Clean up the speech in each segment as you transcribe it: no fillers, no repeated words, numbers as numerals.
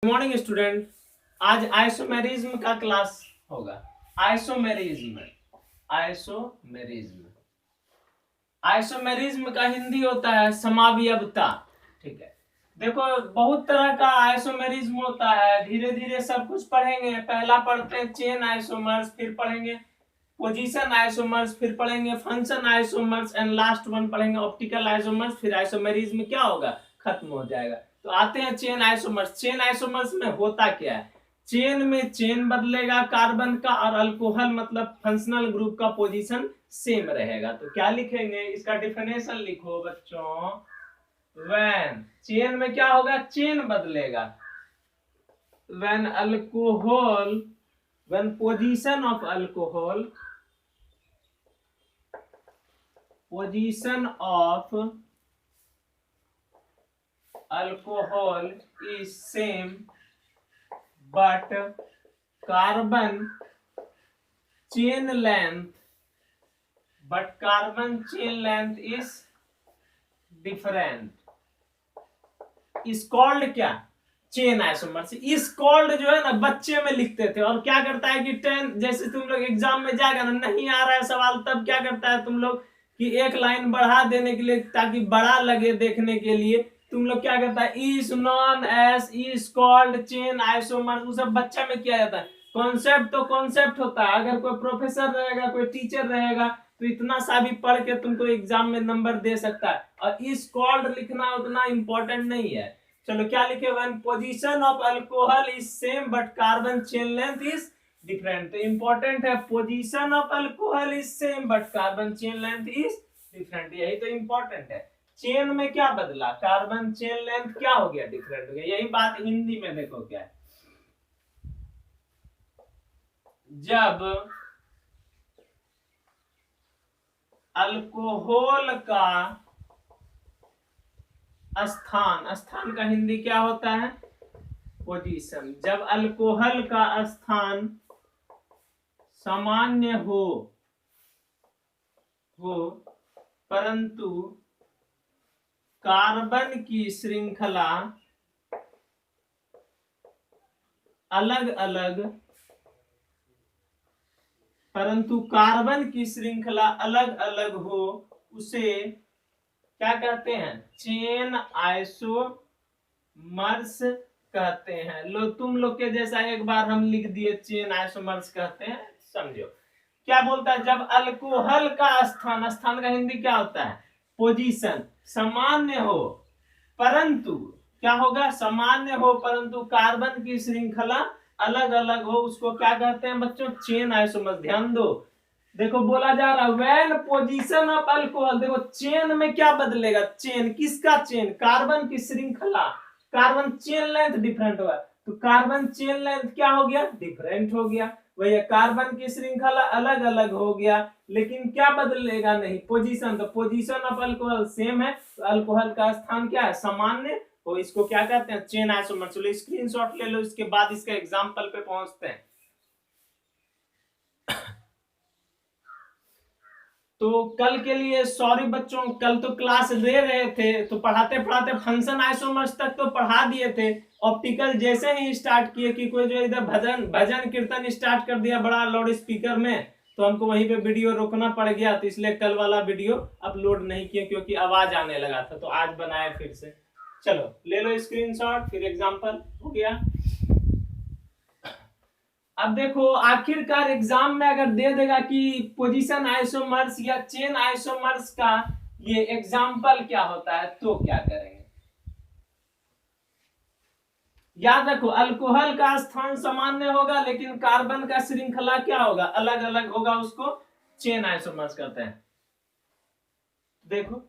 Good morning student. आज isomerism का class होगा। आइसोमेरिज्म आइसोमेरिज्म आइसोमेरिज्म का हिंदी होता है समावयवता। ठीक है, देखो बहुत तरह का आइसोमेरिज्म होता है। धीरे धीरे सब कुछ पढ़ेंगे। पहला पढ़ते हैं चेन आइसोमर्स, फिर पढ़ेंगे पोजीशन आइसोमर्स, फिर पढ़ेंगे function isomers and last one पढ़ेंगे ऑप्टिकल आइसोमर्स। फिर आइसोमेरिज्म क्या होगा, खत्म हो जाएगा। तो आते हैं चेन आइसोमर्स। चेन आइसोमर्स में होता क्या है, चेन में चेन बदलेगा कार्बन का, और अल्कोहल मतलब फंक्शनल ग्रुप का पोजीशन सेम रहेगा। तो क्या लिखेंगे, इसका डिफिनेशन लिखो बच्चों। व्हेन चेन में क्या होगा, चेन बदलेगा। When alcohol, when position of alcohol, position of alcohol is same but carbon chain length is different is called क्या, चेन आइसोमर्स। इस कॉल्ड जो है ना बच्चे में लिखते थे, और क्या करता है कि 10 जैसे तुम लोग एग्जाम में जाएगा ना, नहीं आ रहा है सवाल, तब क्या करता है तुम लोग कि एक लाइन बढ़ा देने के लिए, ताकि बड़ा लगे देखने के लिए, तुम लोग क्या करता है is non S is called chain isomers, वो सब बच्चा में किया जाता है। कॉन्सेप्ट तो कॉन्सेप्ट होता है। अगर कोई प्रोफेसर रहेगा, कोई टीचर रहेगा, तो इतना सा भी पढ़ के तुमको एग्जाम में नंबर दे सकता है। और इज कॉल्ड लिखना उतना इंपॉर्टेंट नहीं है। चलो क्या लिखे, one position of alcohol is same but carbon chain length is different. तो इंपॉर्टेंट है, position of alcohol is same but carbon chain length is different. यही तो इंपॉर्टेंट है। चेन में क्या बदला, कार्बन चेन लेंथ क्या हो गया, डिफरेंट हो गया। यही बात हिंदी में देखो क्या है, जब अल्कोहल का स्थान, स्थान का हिंदी क्या होता है, पोजीशन। जब अल्कोहल का स्थान सामान्य हो परंतु कार्बन की श्रृंखला अलग अलग, परंतु कार्बन की श्रृंखला अलग अलग हो, उसे क्या कहते हैं, चेन आइसोमर्स कहते हैं। लो तुम लोग के जैसा एक बार हम लिख दिए चेन आइसोमर्स कहते हैं, समझो क्या बोलता है। जब अल्कोहल का स्थान, स्थान का हिंदी क्या होता है, पोजीशन, सामान्य हो परंतु क्या होगा, सामान्य हो परंतु कार्बन की श्रृंखला अलग अलग हो, उसको क्या कहते हैं बच्चों, चेन आइसोमर्स। ध्यान दो, देखो बोला जा रहा है व्हेन पोजीशन ऑफ अल्कोहल। देखो चेन में क्या बदलेगा, चेन किसका, चेन कार्बन की श्रृंखला, कार्बन चेन लेंथ डिफरेंट होगा। तो कार्बन चेन लेंथ क्या हो गया, डिफरेंट हो गया। वही कार्बन की श्रृंखला अलग अलग हो गया, लेकिन क्या बदलेगा नहीं, पोजीशन। तो पोजीशन ऑफ अल्कोहल सेम है, तो अल्कोहल का स्थान क्या है, सामान्य। तो इसको क्या कहते हैं, चेन आइसोमर। चलो स्क्रीनशॉट ले लो, इसके बाद इसका एग्जांपल पे पहुंचते हैं। तो कल के लिए सॉरी बच्चों, कल तो क्लास ले रहे थे, तो पढ़ाते पढ़ाते फंक्शन आइसोमर्स तक तो पढ़ा दिए थे। ऑप्टिकल जैसे ही स्टार्ट किए कि कोई जो इधर भजन कीर्तन स्टार्ट कर दिया बड़ा लाउड स्पीकर में, तो हमको वहीं पे वीडियो रोकना पड़ गया। तो इसलिए कल वाला वीडियो अपलोड नहीं किया, क्योंकि आवाज आने लगा था। तो आज बनाया फिर से। चलो ले लो स्क्रीनशॉट, फिर एग्जाम्पल हो गया। अब देखो आखिरकार एग्जाम में अगर दे देगा कि पोजीशन आइसोमर्स या चेन आइसोमर्स का ये एग्जाम्पल क्या होता है, तो क्या करेंगे। याद रखो अल्कोहल का स्थान सामान्य होगा, लेकिन कार्बन का श्रृंखला क्या होगा, अलग अलग होगा, उसको चेन आइसोमर्स कहते हैं। देखो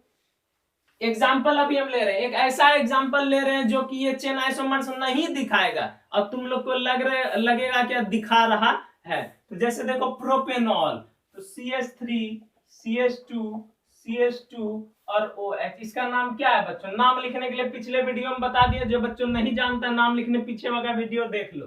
एग्जाम्पल अभी हम ले रहे हैं, एक ऐसा एग्जाम्पल ले रहे हैं जो कि ये चेन आइसोमर्स नहीं दिखाएगा, और तुम लोग को लगेगा क्या दिखा रहा है। तो जैसे देखो प्रोपेनॉल, तो CH3 CH2 CH2 और OH, इसका नाम क्या है बच्चों। नाम लिखने के लिए पिछले वीडियो में बता दिया, जो बच्चों नहीं जानता नाम लिखने, पीछे वाला वीडियो देख लो।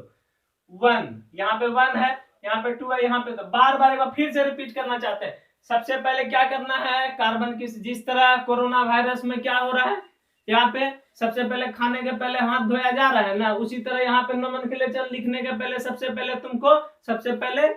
1 यहाँ पे 1 है, यहाँ पे 2 है, यहाँ पे तो बार बार एक बार फिर से रिपीट करना चाहते हैं। सबसे पहले क्या करना है, कार्बन की, जिस तरह कोरोना वायरस में क्या हो रहा है, यहाँ पे सबसे पहले खाने के पहले हाथ धोया जा रहा है ना, उसी तरह यहाँ पे नोमेनक्लेचर लिखने के पहले सबसे पहले तुमको सबसे पहले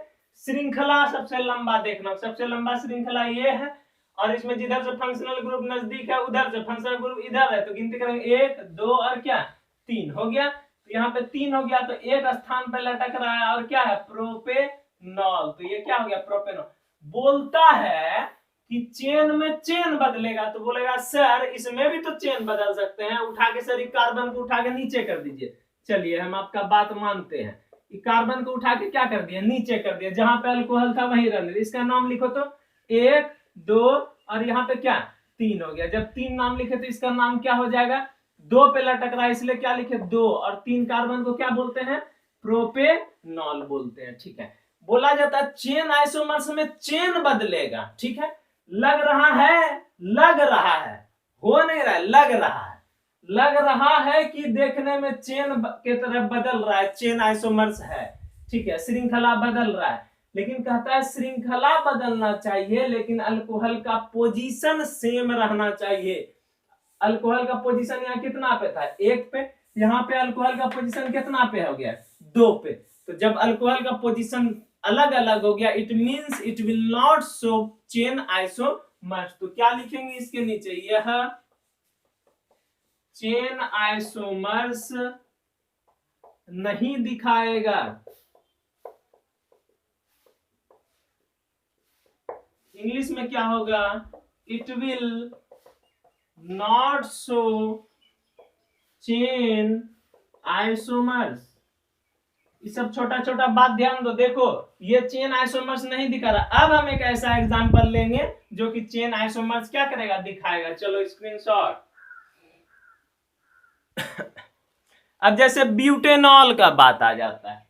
श्रृंखला सबसे लंबा देखना, सबसे लंबा श्रृंखला ये है, और इसमें जिधर से फंक्शनल ग्रुप नजदीक है उधर से, फंक्शनल ग्रुप इधर है तो गिनती करेंगे 1 2 और क्या 3 हो गया। तो यहाँ पे 3 हो गया तो एक स्थान पे लटक रहा है और क्या है प्रोपेनॉल, तो ये क्या हो गया प्रोपेनॉल। बोलता है कि चेन में चेन बदलेगा, तो बोलेगा सर इसमें भी तो चेन बदल सकते हैं, उठा के सर कार्बन को उठा के नीचे कर दीजिए। चलिए हम आपका बात मानते हैं, कार्बन को उठा के क्या कर दिया नीचे कर दिया, जहां पे अल्कोहल था वहीं रहने दे। इसका नाम लिखो तो 1 2 और यहाँ पे क्या 3 हो गया। जब 3 नाम लिखे तो इसका नाम क्या हो जाएगा 2 पे लटक रहा है इसलिए क्या लिखे 2, और 3 कार्बन को क्या बोलते हैं प्रोपेनॉल बोलते हैं। ठीक है, बोला जाता है चेन आइसोमर्स में चेन बदलेगा। ठीक है, लग रहा है, लग रहा है, हो नहीं रहा है, लग रहा है, लग रहा है कि देखने में चेन के तरह बदल रहा है, चेन आइसोमर्स है। ठीक है, श्रृंखला बदल रहा है, लेकिन कहता है श्रृंखला बदलना चाहिए लेकिन अल्कोहल का पोजीशन सेम रहना चाहिए। अल्कोहल का पोजीशन यहाँ कितना पे था 1 पे, यहाँ पे अल्कोहल का पोजीशन कितना पे हो गया 2 पे। तो जब अल्कोहल का पोजीशन अलग अलग हो गया it means it will not show chain isomers. तो क्या लिखेंगे इसके नीचे, यह चेन आइसोमर्स नहीं दिखाएगा। इंग्लिश में क्या होगा, it will not show chain isomers. ये सब छोटा छोटा बात ध्यान दो। देखो ये चेन आइसोमर्स नहीं दिखा रहा, अब हम एक ऐसा एग्जांपल लेंगे जो कि चेन आइसोमर्स क्या करेगा दिखाएगा। चलो स्क्रीनशॉट। अब जैसे ब्यूटेनॉल का बात आ जाता है,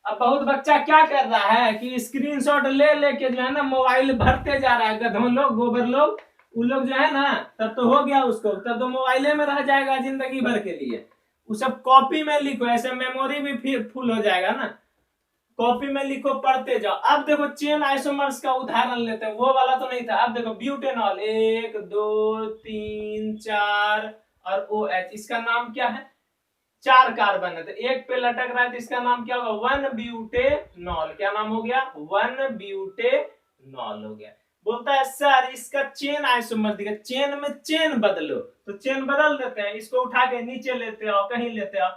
अब बहुत बच्चा क्या कर रहा है कि स्क्रीनशॉट ले लेके जो है ना मोबाइल भरते जा रहा है, गधों लोग गोबर लोग, उन लोग जो है ना तब तो हो गया उसको, तब तो मोबाइले में रह जाएगा जिंदगी भर के लिए। वो सब कॉपी में लिखो, ऐसे मेमोरी भी फिर फुल हो जाएगा ना, कॉपी में लिखो पढ़ते जाओ। अब देखो चेन आइसोमर्स का उदाहरण लेते हैं, वो वाला तो नहीं था। अब देखो ब्यूटेनॉल 1 2 3 4 और OH, इसका नाम क्या है 4 कार्बन है तो 1 पे लटक रहा है तो इसका नाम क्या होगा 1 ब्यूटेनॉल। क्या नाम हो गया 1 ब्यूटेनॉल हो गया। बोलता है सर इसका चेन आइसोमर दिखा, चेन में चेन बदलो, तो चेन बदल देते हैं, इसको उठा के नीचे लेते आओ कहीं लेते आओ।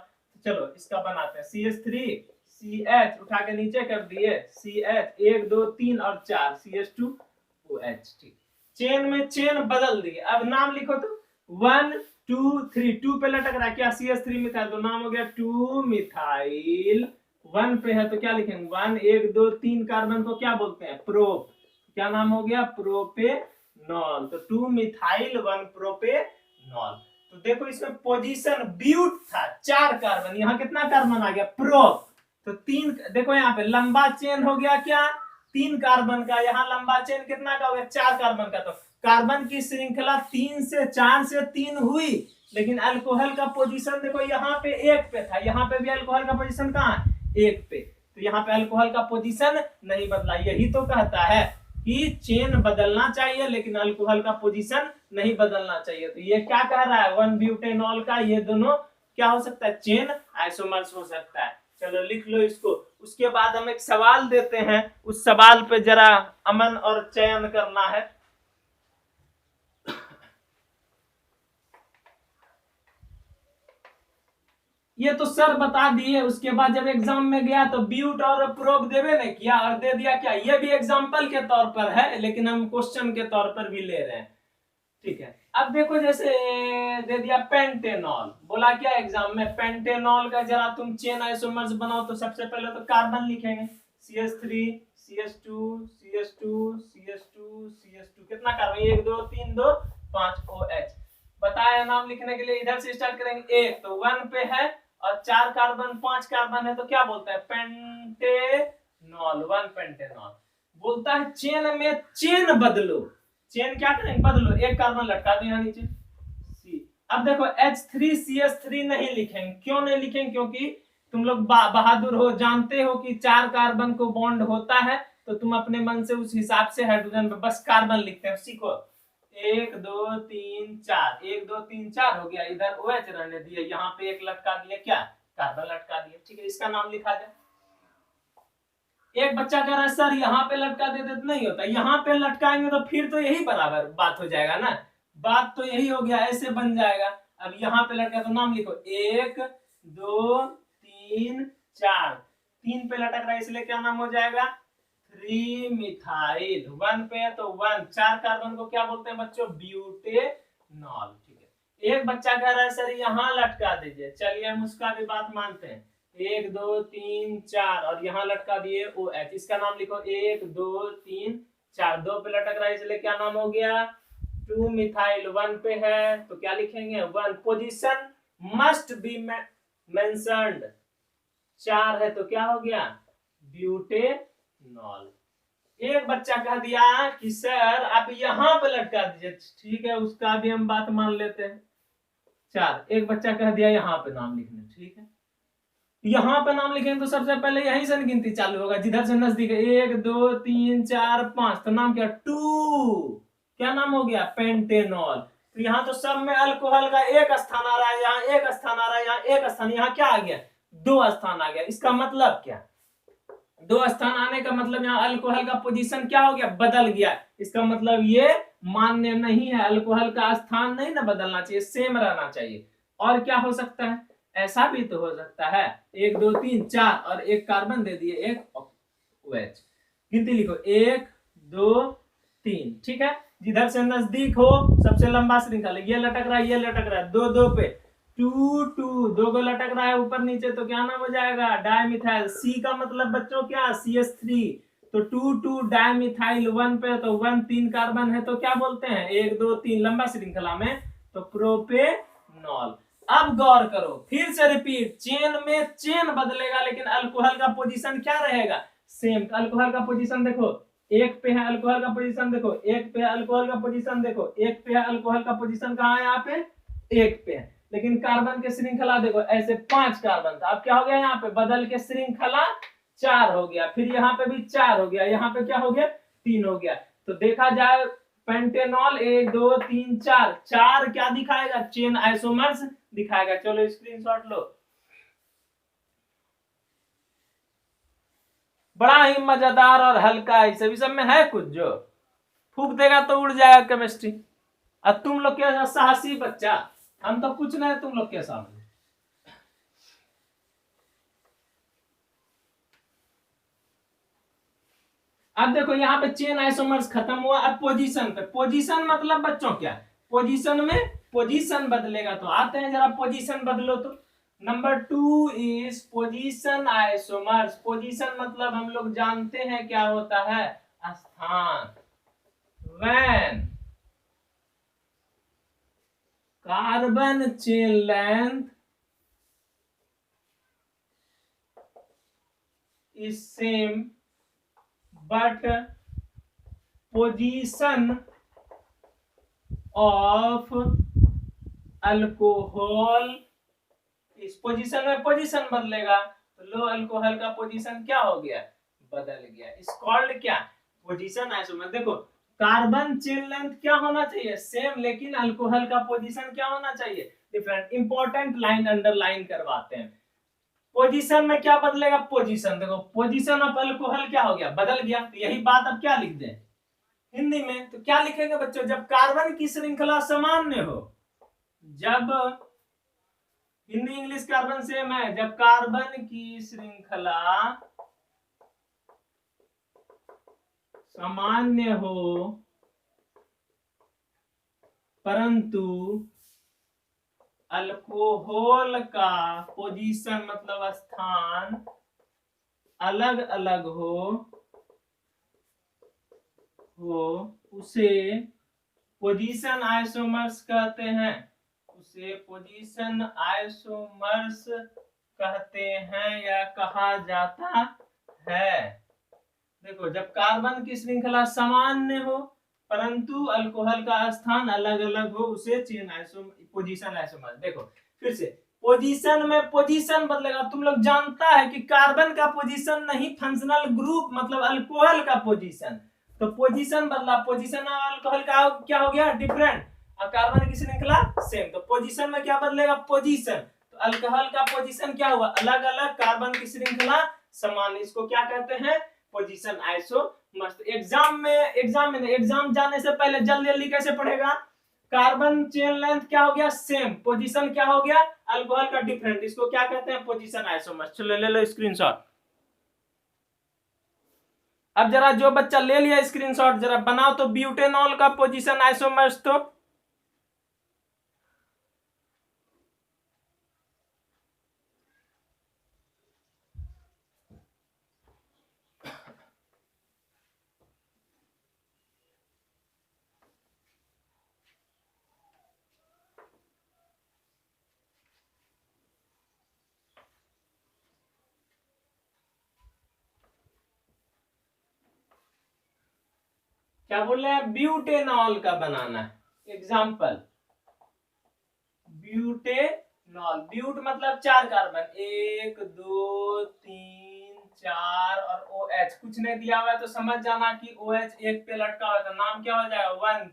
चलो इसका बनाते हैं CH3 CH उठा के नीचे कर दिए CH 1 2 3 और 4 CH2 OH। ठीक, चेन में चेन बदल दिए। अब नाम लिखो तो 1 2 3, 2 पे लटक रहा है क्या CH3 मिथाइल, तो नाम हो गया 2 मिथाइल। 1 पे है तो क्या लिखेंगे 1 1 2 3 कार्बन को क्या बोलते हैं प्रोप, क्या नाम हो गया प्रोपेनॉल। तो 2 मिथाइल 1 प्रोपेनॉल। तो देखो इसमें पोजीशन ब्यूट था 4 कार्बन, यहाँ कितना कार्बन आ गया प्रोप, तो 3। देखो यहाँ पे लंबा चेन हो गया क्या 3 कार्बन का, यहाँ लंबा चेन कितना का हो गया 4 कार्बन का। तो कार्बन की श्रृंखला 3 से 4 से 3 हुई, लेकिन अल्कोहल का पोजीशन देखो यहाँ पे 1 पे था, यहाँ पे भी अल्कोहल का पोजीशन कहाँ 1 पे, तो यहाँ पे अल्कोहल का पोजीशन नहीं बदला। यही तो कहता है कि चेन बदलना चाहिए लेकिन अल्कोहल का पोजीशन नहीं बदलना चाहिए। तो ये क्या कह रहा है 1 ब्यूटेनॉल का ये दोनों क्या हो सकता है चेन आइसोमर्स हो सकता है। चलो लिख लो इसको। उसके बाद हम एक सवाल देते हैं, उस सवाल पे जरा अमन और चयन करना है। ये तो सर बता दिए, उसके बाद जब एग्जाम में गया तो ब्यूट और प्रोप देवे नहीं किया और दे दिया क्या, ये भी एग्जाम्पल के तौर पर है लेकिन हम क्वेश्चन के तौर पर भी ले रहे हैं। ठीक है, अब देखो जैसे दे दिया पेंटेनॉल, बोला क्या एग्जाम में पेंटेनॉल का जरा तुम चेन आइसोमर्स बनाओ, तो सबसे पहले तो कार्बन लिखेंगे CH3 CH2 CH2 CH2 CH2, कितना कार्बन 1 2 3 2 5 OH। बताया नाम लिखने के लिए इधर से स्टार्ट करेंगे, 1 तो 1 पे है और 4 कार्बन 5 कार्बन है तो क्या बोलता है पेंटेनॉल 1 पेंटेनॉल। बोलता है चेन में चेन बदलो, चेन क्या करेंगे बदलो, 1 कार्बन लटका दो यहाँ नीचे C। अब देखो H3CH3 नहीं लिखेंगे, क्यों नहीं लिखेंगे, क्योंकि तुम लोग बहादुर हो, जानते हो कि 4 कार्बन को बॉन्ड होता है तो तुम अपने मन से उस हिसाब से हाइड्रोजन पे बस कार्बन लिखते हैं, सीखो। 1 2 3 4, 1 2 3 4 हो गया, इधर OH रहने दिए, यहाँ पे एक लटका दिया, क्या कार्बन लटका दिया, ठीक है, इसका नाम लिखा जाए। एक बच्चा कह रहा है सर यहाँ पे लटका देते तो नहीं होता, यहाँ पे लटकाएंगे तो फिर तो यही बराबर बात हो जाएगा ना, बात तो यही हो गया, ऐसे बन जाएगा। अब यहाँ पे लटका तो नाम लिखो, 1 2 3 4, 3 पे लटक रहा है इसलिए क्या नाम हो जाएगा, 3 मिथाइल। 1 पे है तो 1, 4 कार्बन को क्या बोलते हैं बच्चों, ब्यूटेनॉल, ठीक है। एक बच्चा कह रहा है सर यहाँ लटका दीजिए, चलिए हम उसका भी बात मानते हैं, 1 2 3 4 और यहाँ लटका दिए OH, इसका नाम लिखो 1 2 3 4, 2 पे लटक रहा है इसलिए क्या नाम हो गया, 2 मिथाइल। 1 पे है तो क्या लिखेंगे, 1, पोजीशन मस्ट बी मेंशन्ड, 4 है तो क्या हो गया, ब्यूटेनॉल। एक बच्चा कह दिया कि सर आप यहाँ पे लटका दीजिए, ठीक है, उसका भी हम बात मान लेते हैं। 4, एक बच्चा कह दिया यहाँ पे नाम लिखने, ठीक है, यहाँ पे नाम लिखेंगे तो सबसे पहले यहीं से गिनती चालू होगा, जिधर से नजदीक है, 1 2 3 4 5, तो नाम क्या, 2, क्या नाम हो गया, पेंटेनॉल। तो यहाँ तो सब में अल्कोहल का एक स्थान आ रहा है, यहाँ एक स्थान आ रहा है, यहाँ एक स्थान, यहाँ क्या आ गया, 2 स्थान आ गया। इसका मतलब क्या, 2 स्थान आने का मतलब यहाँ अल्कोहल का पोजीशन क्या हो गया, बदल गया। इसका मतलब ये मान्य नहीं है, अल्कोहल का स्थान नहीं ना बदलना चाहिए, सेम रहना चाहिए। और क्या हो सकता है, ऐसा भी तो हो सकता है, 1 2 3 4 और एक कार्बन दे दिए, एक OH, गिनती लिखो 1 2 3, ठीक है, जिधर से नजदीक हो सबसे लंबा श्रृंखला, ये लटक रहा है, ये लटक रहा है, 2 2 पे 2 2, 2 को लटक रहा है ऊपर नीचे तो क्या नाम हो जाएगा, डायमिथाइल। C का मतलब बच्चों क्या, CH3, तो 2 2 डायमिथाइल। 1 पे तो 1, 3 कार्बन है तो क्या बोलते हैं, 1 2 3 लंबा श्रृंखला में तो प्रोपेनॉल। अब गौर करो, फिर से रिपीट, चेन में चेन बदलेगा लेकिन अल्कोहल का पोजीशन क्या रहेगा, सेम। अल्कोहल का पोजीशन देखो, 1 पे है अल्कोहल का पोजीशन देखो, 1 पे है अल्कोहल का पोजीशन देखो, 1 पे है अल्कोहल का पोजीशन, कहाँ है यहाँ पे, 1 पे है। लेकिन कार्बन के श्रृंखला देखो, ऐसे 5 कार्बन था, अब क्या हो गया, यहाँ पे बदल के श्रृंखला 4 हो गया, फिर यहाँ पे भी 4 हो गया, यहाँ पे क्या हो गया, 3 हो गया। तो देखा जाए पेंटेनॉल 1 2 3 4, 4 क्या दिखाएगा, चेन आइसोमर्स दिखाएगा। चलो स्क्रीनशॉट लो, बड़ा ही मजेदार और हल्का है, सभी सब में है कुछ जो फूक देगा तो उड़ जाएगा केमिस्ट्री। अब तुम लोग के साहसी बच्चा, हम तो कुछ नहीं तुम लोग के सामने। अब देखो यहाँ पे चेन आइसोमर्स खत्म हुआ, अब पोजीशन पे, पोजीशन मतलब बच्चों क्या, पोजीशन में पोजीशन बदलेगा तो आते हैं, जरा पोजीशन बदलो तो। Number 2 is position isomers. Position मतलब हम लोग जानते हैं क्या होता है, स्थान। When carbon chain length is same but position of alcohol, इस पोजीशन में पोजीशन बदलेगा तो लो अल्कोहल का पोजीशन क्या हो गया, बदल गया। इस कॉल्ड क्या, पोजीशन आइसोमर। देखो कार्बन चेन लेंथ क्या होना चाहिए, सेम, लेकिन अल्कोहल का पोजीशन क्या होना चाहिए, डिफरेंट। इंपॉर्टेंट लाइन अंडरलाइन करवाते हैं। पोजीशन में क्या बदलेगा, पोजीशन देखो, पोजीशन ऑफ अल्कोहल क्या हो गया, बदल गया। तो यही बात अब क्या लिख दें हिंदी में, तो क्या लिखेंगे बच्चों, जब कार्बन की श्रृंखला सामान्य हो, जब हिंदी इंग्लिश कार्बन सेम है, जब कार्बन की श्रृंखला सामान्य हो परंतु अल्कोहल का पोजीशन मतलब स्थान अलग अलग हो उसे पोजीशन आइसोमर्स कहते हैं, उसे पोजीशन आइसोमर्स कहते हैं या कहा जाता है। देखो जब कार्बन की श्रृंखला सामान्य हो परंतु अल्कोहल का स्थान अलग अलग हो उसे चेन आइसोमर, पोजीशन आइसोमर। देखो फिर से, पोजीशन में पोजीशन बदलेगा। तुम लोग जानता है कि कार्बन का पोजीशन नहीं, फंक्शनल ग्रुप मतलब अल्कोहल का पोजीशन, तो पोजीशन बदला, पोजीशन अल्कोहल का क्या हो गया डिफरेंट, और कार्बन की श्रृंखला सेम, तो पोजीशन में क्या बदलेगा पोजीशन, तो अल्कोहल का पोजीशन क्या हुआ अलग अलग, कार्बन की श्रृंखला समान, इसको क्या कहते हैं पोजीशन आइसोमर्स। एग्जाम जाने से पहले जल्दी जल्दी कैसे पढ़ेगा, कार्बन चेन लेंथ क्या हो गया सेम, पोजीशन क्या हो गया अल्कोहल का डिफरेंट, इसको क्या कहते हैं पोजीशन आइसोमर्स। चलो ले लो स्क्रीनशॉट। अब जरा जो बच्चा ले लिया स्क्रीनशॉट जरा बनाओ तो ब्यूटेनॉल का पोजीशन आइसोमर्स तो क्या बोल रहे हैं ब्यूटेनॉल का बनाना है। एग्जाम्पल ब्यूटेनॉल, ब्यूट मतलब 4 कार्बन 1 2 3 4 और OH, कुछ नहीं दिया हुआ है तो समझ जाना कि OH एक पे लटका हुआ है तो नाम क्या हो जाएगा 1,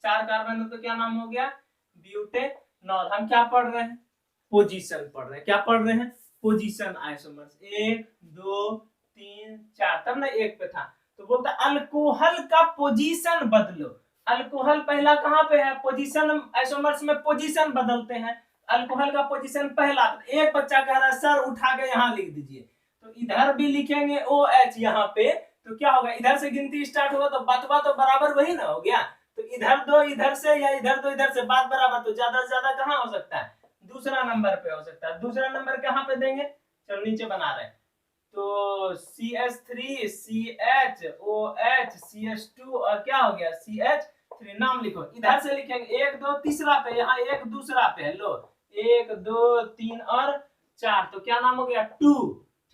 4 कार्बन है तो क्या नाम हो गया ब्यूटेनॉल। हम क्या पढ़ रहे हैं पोजीशन पढ़ रहे हैं, क्या पढ़ रहे हैं पोजीशन आइसोमर्स 1 2 3 4, तब ना एक पे था, तो बोलता अल्कोहल का पोजीशन बदलो। अल्कोहल पहला कहां पे है पोजीशन, आइसोमर्स में पोजीशन बदलते हैं, अल्कोहल का पोजीशन पहला, एक बच्चा कह रहा है सर उठा के यहाँ लिख दीजिए, तो इधर भी लिखेंगे OH यहाँ पे, तो क्या होगा इधर से गिनती स्टार्ट होगा तो बात तो बराबर वही ना हो गया, तो इधर दो इधर से या इधर दो इधर से बात बराबर, तो ज्यादा से ज्यादा कहाँ हो सकता है दूसरा नंबर पे हो सकता है। दूसरा नंबर कहाँ पे देंगे, चलो नीचे बना रहे हैं, तो CH3 CH OH CH2 और क्या हो गया CH3, नाम लिखो इधर से लिखेंगे 1 2 तीसरा पे, यहाँ 1 दूसरा पे है, लो 1 2 3 और 4, तो क्या नाम हो गया 2,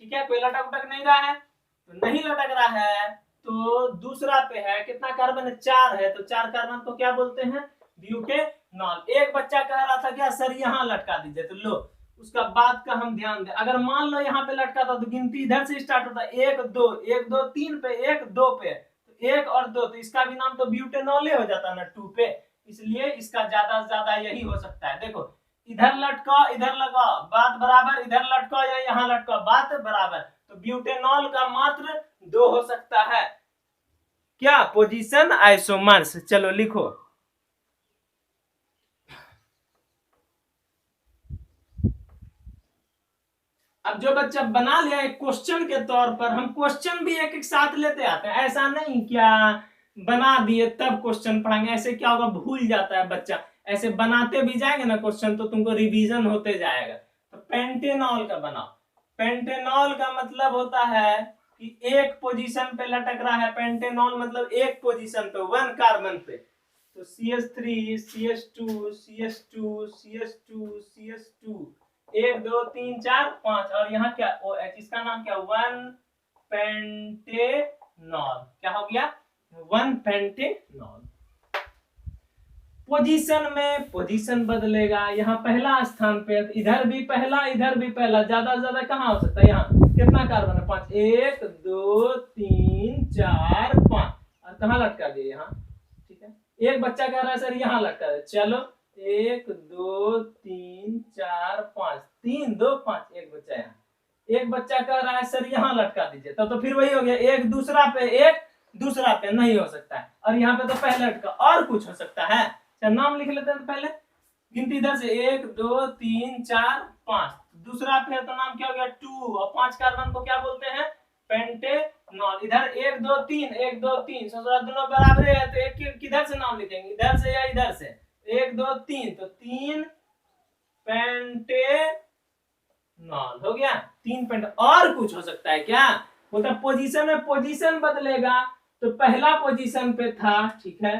ठीक है कोई लटक उटक नहीं रहा है, तो नहीं लटक रहा है, तो दूसरा पे है कितना कार्बन है 4 है, तो 4 कार्बन को क्या बोलते हैं ब्यूटेनॉल। एक बच्चा कह रहा था क्या सर यहाँ लटका दीजिए, तो लो उसका बात का हम ध्यान दें, अगर मान लो यहाँ पे लटका था तो गिनती इधर से स्टार्ट होता 1 2 1 2 3 पे 1 2 पे, तो 1 और 2, तो इसका भी नाम तो ब्यूटेनॉल हो जाता ना 2 पे, इसलिए इसका ज्यादा से ज्यादा यही हो सकता है। देखो इधर लटकाओ इधर लगाओ बात बराबर, इधर लटकाओ या यहाँ लटकाओ बात बराबर, तो ब्यूटेनॉल का मात्र 2 हो सकता है क्या पोजीशन आइसोमर्स। चलो लिखो अब जो बच्चा बना लिया एक क्वेश्चन के तौर पर, हम क्वेश्चन भी एक एक साथ लेते आते हैं, ऐसा नहीं क्या बना दिए तब क्वेश्चन पढ़ाएंगे, ऐसे क्या होगा भूल जाता है बच्चा, ऐसे बनाते भी जाएंगे ना क्वेश्चन तो तुमको रिवीजन होते जाएगा। तो पेंटेनॉल का बनाओ, पेंटेनॉल का मतलब होता है कि एक पोजीशन पे लटक रहा है, पेंटेनॉल मतलब एक पोजीशन पे 1 कार्बन पे, तो CH3 CH2 CH2 CH2 CH2 1 2 3 4 5 और यहाँ क्या OH, इसका नाम क्या 1 पेंटेनॉल, क्या हो गया 1 पेंटेनॉल। पोजीशन में पोजीशन बदलेगा, यहाँ पहला स्थान पे इधर भी पहला इधर भी पहला, ज्यादा से ज्यादा कहाँ हो सकता है यहाँ कितना कार्बन है 5 1 2 3 4 5 और कहाँ लटका दिए यहाँ, ठीक है एक बच्चा कह रहा है सर यहाँ लटका दे, चलो 1 2 3 4 5 3 2 5, एक बच्चा यहाँ, एक बच्चा कह रहा है सर यहाँ लटका दीजिए, तो फिर वही हो गया एक दूसरा पे एक दूसरा पे नहीं हो सकता है, और यहाँ पे तो पहले लटका और कुछ हो सकता है, नाम लिख लेते हैं तो पहले गिनती इधर से 1 2 3 4 5, दूसरा पे तो नाम क्या हो गया 2 और 5 कार्बन को क्या बोलते हैं पेंटेनॉल। इधर 1 2 3 1 2 3 दोनों बराबर है तो एक किधर से नाम लिखेंगे इधर से या इधर से 1 2 3, तो 3 पेंटेनॉल हो गया 3 पेंट, और कुछ हो सकता है क्या बोलता पोजीशन में पोजीशन बदलेगा, तो पहला पोजीशन पे था ठीक है,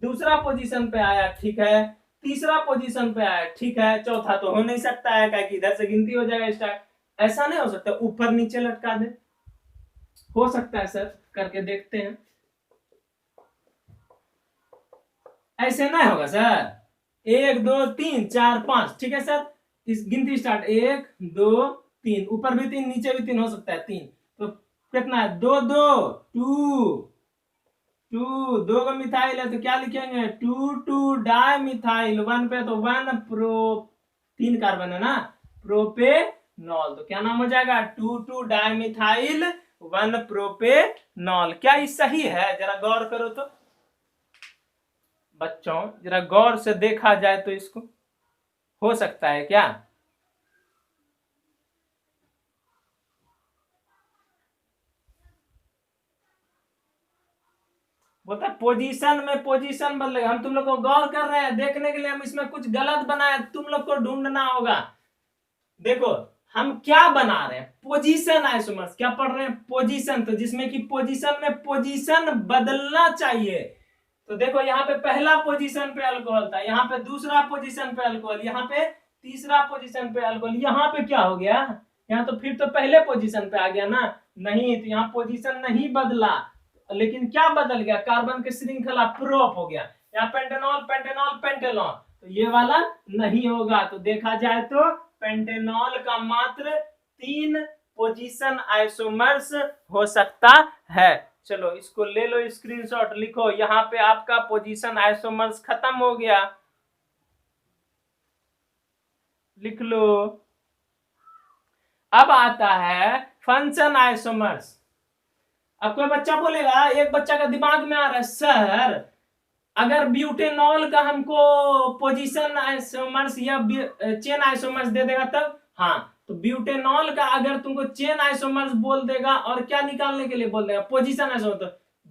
दूसरा पोजीशन पे आया ठीक है, तीसरा पोजीशन पे आया ठीक है, चौथा तो हो नहीं सकता है क्योंकि इधर से गिनती हो जाएगा स्टार्ट, ऐसा नहीं हो सकता ऊपर नीचे लटका दे, हो सकता है सर करके देखते हैं, ऐसे नहीं होगा सर 1 2 3 4 5 ठीक है सर, इस गिनती स्टार्ट, 1 2 3, ऊपर भी 3 नीचे भी 3 हो सकता है, 3, तो कितना है, 2 2 2 2, 2 का मिथाइल है तो क्या लिखेंगे, 2 2 डाई मिथाइल, 1 पे तो 1 प्रो, 3 कार्बन है ना, प्रोपेनॉल, तो क्या नाम हो जाएगा, 2 2 डाई मिथाइल 1 प्रोपेनॉल। क्या ये सही है, जरा गौर करो तो बच्चों, जरा गौर से देखा जाए तो इसको, हो सकता है क्या, बोलता है पोजीशन में पोजीशन बदलेगा, हम तुम लोग को गौर कर रहे हैं देखने के लिए, हम इसमें कुछ गलत बनाए, तुम लोग को ढूंढना होगा। देखो हम क्या बना रहे हैं, पोजीशन आइसोमर्स, क्या पढ़ रहे हैं, पोजीशन, तो जिसमें कि पोजीशन में पोजीशन बदलना चाहिए। तो देखो यहाँ पे पहला पोजीशन पे अल्कोहल था, यहाँ पे दूसरा पोजीशन पे अल्कोहल, यहाँ पे तीसरा पोजीशन पे अल्कोहल, यहाँ पे क्या हो गया, यहाँ तो फिर तो पहले पोजीशन पे आ गया ना, नहीं, तो यहाँ पोजीशन नहीं बदला, लेकिन क्या बदल गया, कार्बन की श्रृंखला प्रोप हो गया, यहाँ पेंटेनॉल पेंटेनॉल पेंटेनॉल, तो ये वाला नहीं होगा। तो देखा जाए तो पेंटेनॉल का मात्र 3 पोजीशन आइसोमर्स हो सकता है। चलो इसको ले लो स्क्रीनशॉट, लिखो यहाँ पे आपका पोजीशन आइसोमर्स खत्म हो गया, लिख लो। अब आता है फंक्शन आइसोमर्स। अब कोई बच्चा बोलेगा, एक बच्चा का दिमाग में आ रहा है, सर अगर ब्यूटेनॉल का हमको पोजीशन आइसोमर्स या चेन आइसोमर्स दे देगा तब, हाँ, तो ब्यूटेनॉल का अगर तुमको चेन आइसोमर्स बोल देगा और क्या निकालने के लिए बोल देगा, पोजीशन आइसोमर्स, तो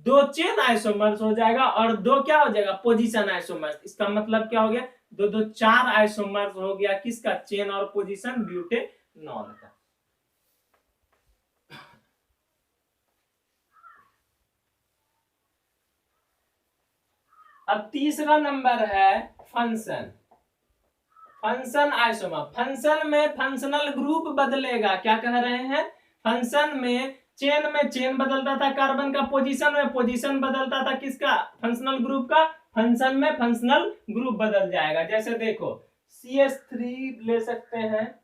2 चेन आइसोमर्स हो जाएगा और 2 क्या हो जाएगा, पोजीशन आइसोमर्स। इसका मतलब क्या हो गया, 2 2 4 आइसोमर्स हो गया, किसका, चेन और पोजीशन ब्यूटेनॉल का। अब तीसरा नंबर है फंक्शन, फंक्शन आइसोमर। फंक्शन में फंक्शनल ग्रुप बदलेगा, क्या कह रहे हैं, फंक्शन में चेन बदलता था, कार्बन का पोजीशन में पोजीशन बदलता था, किसका, फंक्शनल ग्रुप का, फंक्शन में फंक्शनल ग्रुप बदल जाएगा। जैसे देखो CH3 ले सकते हैं,